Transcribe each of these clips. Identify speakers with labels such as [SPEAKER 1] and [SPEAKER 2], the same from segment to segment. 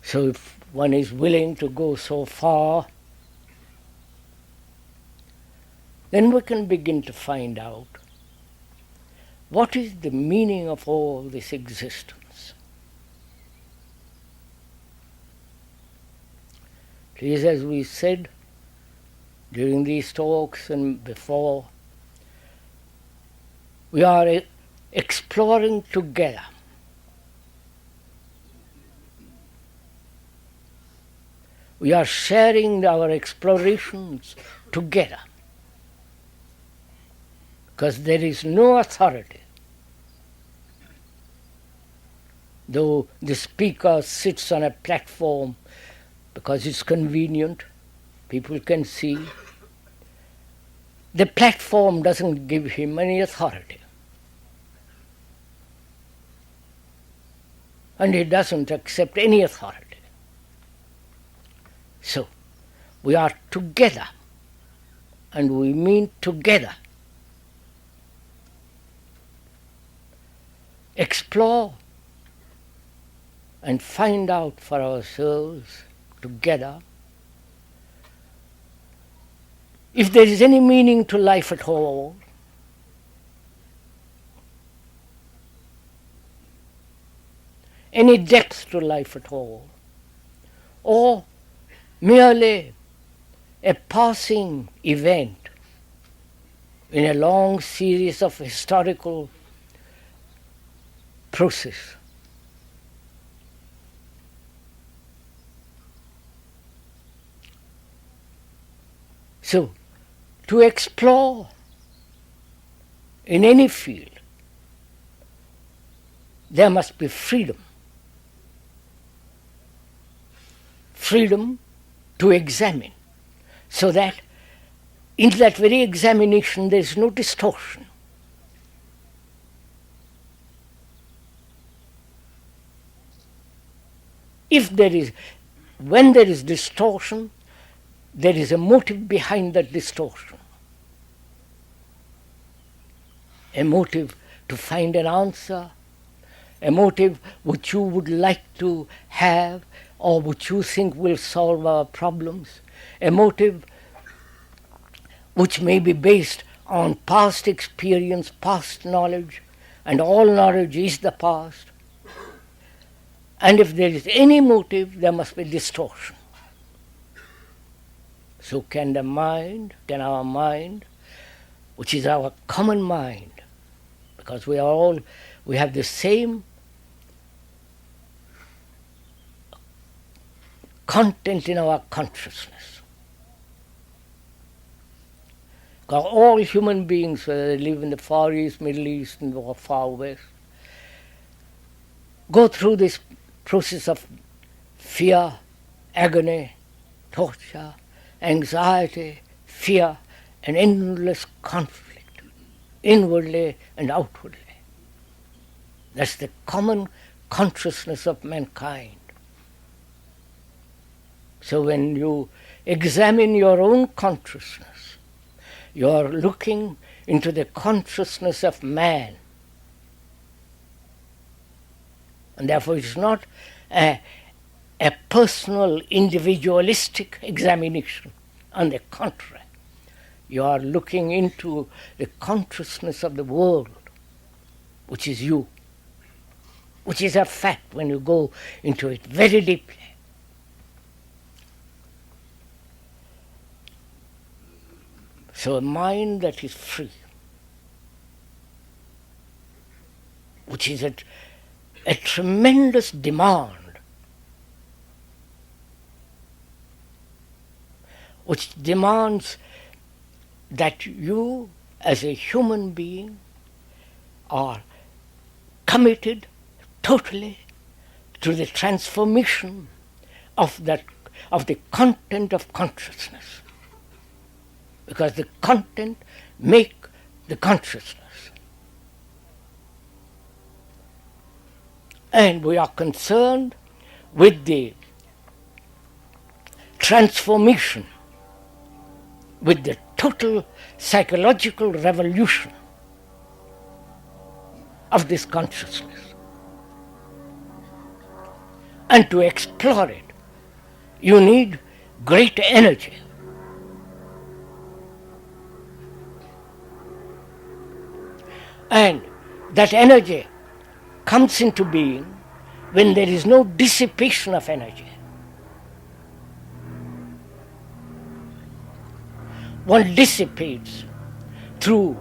[SPEAKER 1] So if one is willing to go so far, then we can begin to find out what is the meaning of all this existence. Please, as we said during these talks and before, we are exploring together. We are sharing our explorations together, because there is no authority. Though the speaker sits on a platform because it's convenient, people can see, the platform doesn't give him any authority. And he doesn't accept any authority. So, we are together, and we mean together. Explore and find out for ourselves together if there is any meaning to life at all, any depth to life at all, or merely a passing event in a long series of historical process. So, to explore in any field, there must be freedom. Freedom to examine, so that in that very examination there is no distortion. When there is distortion, there is a motive behind that distortion. A motive to find an answer, a motive which you would like to have or which you think will solve our problems, a motive which may be based on past experience, past knowledge, and all knowledge is the past. And if there is any motive, there must be distortion. So can our mind, which is our common mind, because we have the same content in our consciousness. Because all human beings, whether they live in the Far East, Middle East, or Far West, go through this process of fear, agony, torture, anxiety, fear, and endless conflict, inwardly and outwardly. That's the common consciousness of mankind. So when you examine your own consciousness, you are looking into the consciousness of man. And therefore it's not a personal, individualistic examination. On the contrary, you are looking into the consciousness of the world, which is you, which is a fact when you go into it very deeply. So a mind that is free, which is a tremendous demand, which demands that you as a human being are committed totally to the transformation of the content of consciousness. Because the content make the consciousness. And we are concerned with the transformation, with the total psychological revolution of this consciousness. And to explore it, you need great energy. And that energy comes into being when there is no dissipation of energy. One dissipates through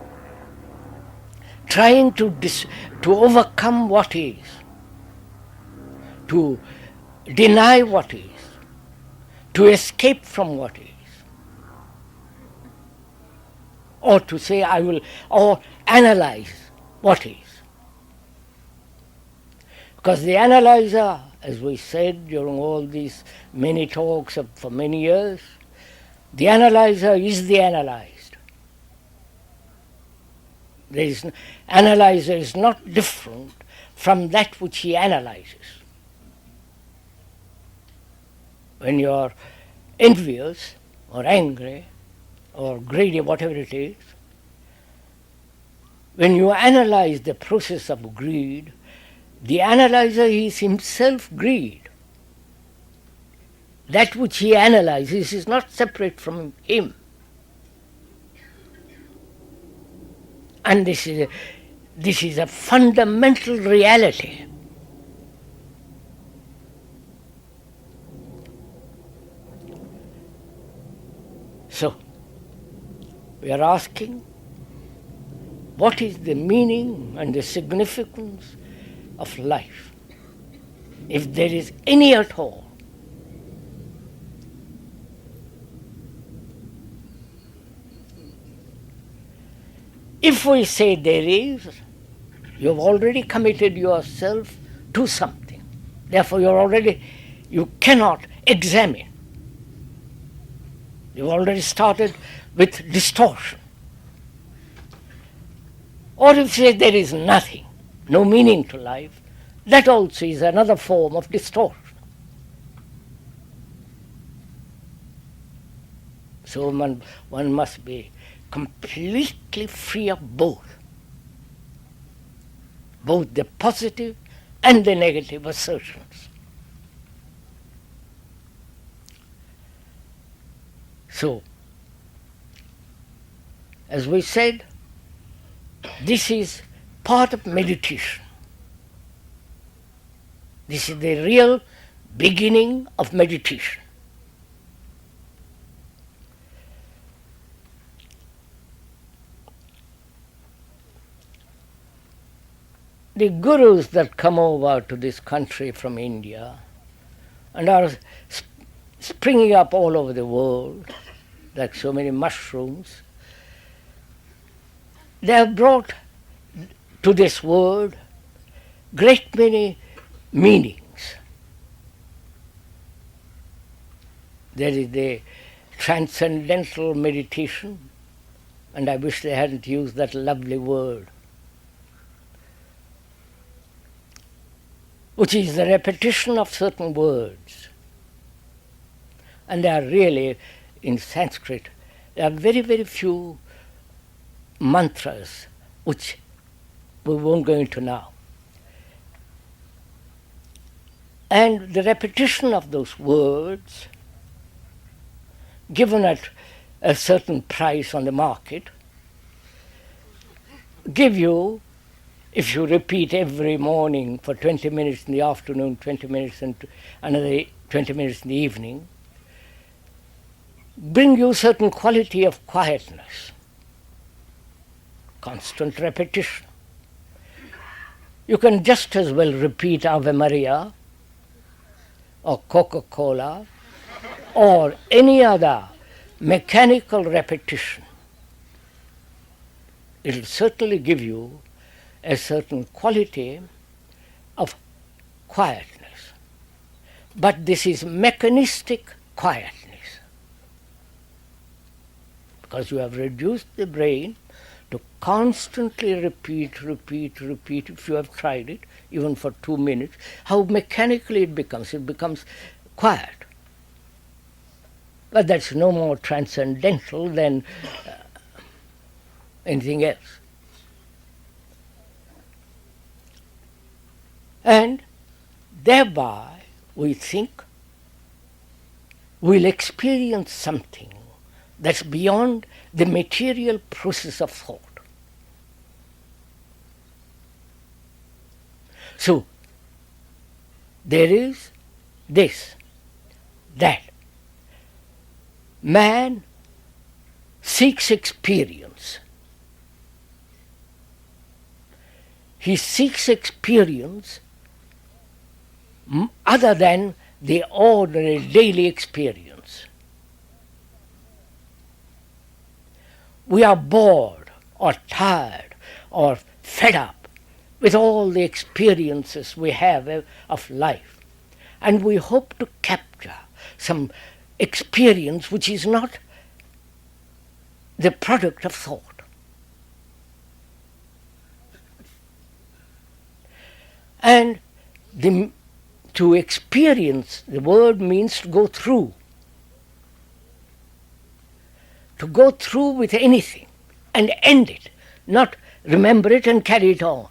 [SPEAKER 1] trying to overcome what is, to deny what is, to escape from what is, or to say I will, or analyze what is. Because the analyzer, as we said during all these many talks for many years, the analyzer is the analyzed. Analyzer is not different from that which he analyzes. When you are envious or angry or greedy, whatever it is, when you analyze the process of greed, the analyzer is himself greed. That which he analyzes is not separate from him. And this is a fundamental reality. So, we are asking, what is the meaning and the significance of life, if there is any at all? If we say there is, you have already committed yourself to something. Therefore, you cannot examine. You've already started with distortion. Or if you say there is nothing, no meaning to life, that also is another form of distortion. So one must be completely free of both the positive and the negative assertions. So, as we said, this is part of meditation. This is the real beginning of meditation. The gurus that come over to this country from India and are springing up all over the world, like so many mushrooms, they have brought to this world great many meanings. There is the transcendental meditation, and I wish they hadn't used that lovely word, which is the repetition of certain words. And they are really, in Sanskrit, there are very, very few mantras which we won't go into now. And the repetition of those words, given at a certain price on the market, give you, if you repeat every morning for 20 minutes in the afternoon, 20 minutes and another 20 minutes in the evening, bring you certain quality of quietness, constant repetition. You can just as well repeat Ave Maria or Coca-Cola or any other mechanical repetition. It will certainly give you a certain quality of quietness. But this is mechanistic quietness, because you have reduced the brain to constantly repeat. If you have tried it, even for 2 minutes, how mechanically it becomes quiet. But that's no more transcendental than anything else. And thereby we think, we'll experience something that's beyond the material process of thought. So, there is this, that man seeks experience. He seeks experience other than the ordinary daily experience. We are bored or tired or fed up with all the experiences we have of life, and we hope to capture some experience which is not the product of thought. And to experience, the word means to go through. To go through with anything and end it, not remember it and carry it on.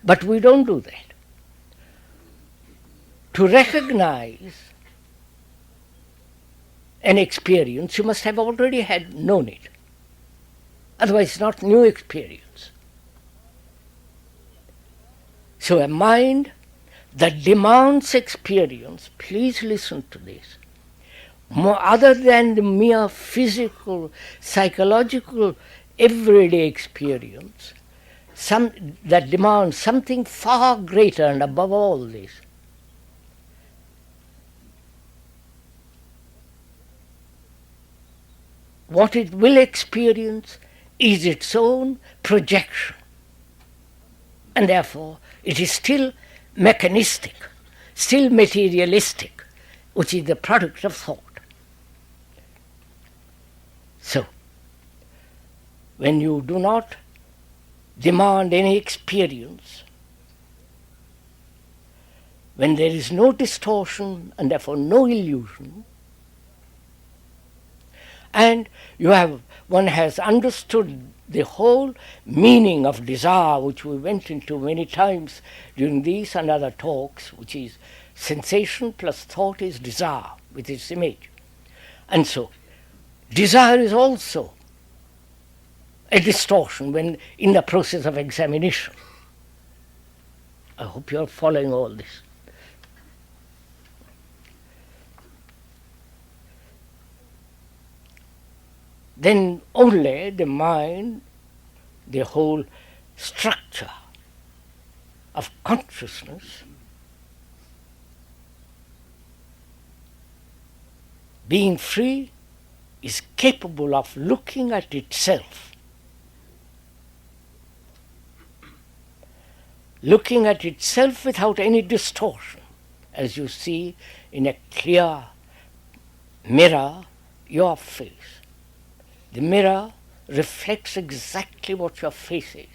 [SPEAKER 1] But we don't do that. To recognize an experience, you must have already known it. Otherwise, it's not new experience. So a mind that demands experience, please listen to this, more other than the mere physical, psychological, everyday experience, that demands something far greater and above all this. What it will experience is its own projection, and therefore it is still mechanistic, still materialistic, which is the product of thought. So, when you do not demand any experience, when there is no distortion and therefore no illusion, and one has understood the whole meaning of desire, which we went into many times during these and other talks, which is sensation plus thought is desire with its image. And so, desire is also a distortion when in the process of examination. I hope you are following all this. Then only the mind, the whole structure of consciousness, being free, is capable of looking at itself. Looking at itself without any distortion, as you see in a clear mirror your face. The mirror reflects exactly what your face is.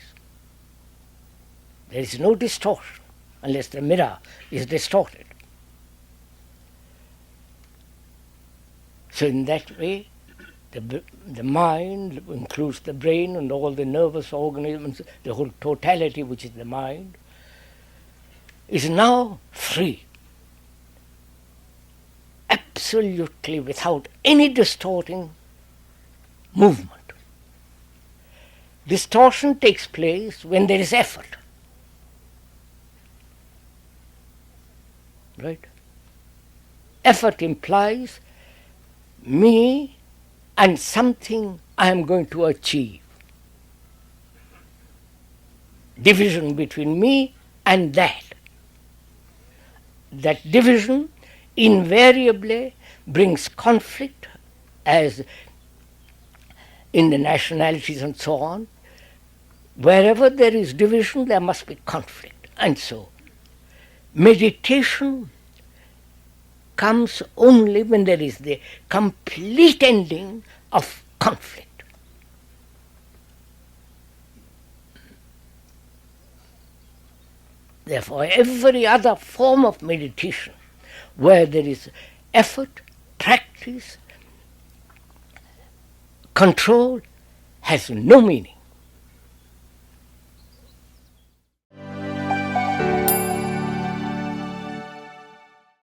[SPEAKER 1] There is no distortion unless the mirror is distorted. So in that way, the mind includes the brain and all the nervous organisms, the whole totality which is the mind, is now free, absolutely without any distorting movement. Distortion takes place when there is effort. Right? Effort implies me and something I am going to achieve. Division between me and that. That division invariably brings conflict, as in the nationalities and so on. Wherever there is division, there must be conflict. And so, meditation comes only when there is the complete ending of conflict. Therefore, every other form of meditation where there is effort, practice, control, has no meaning.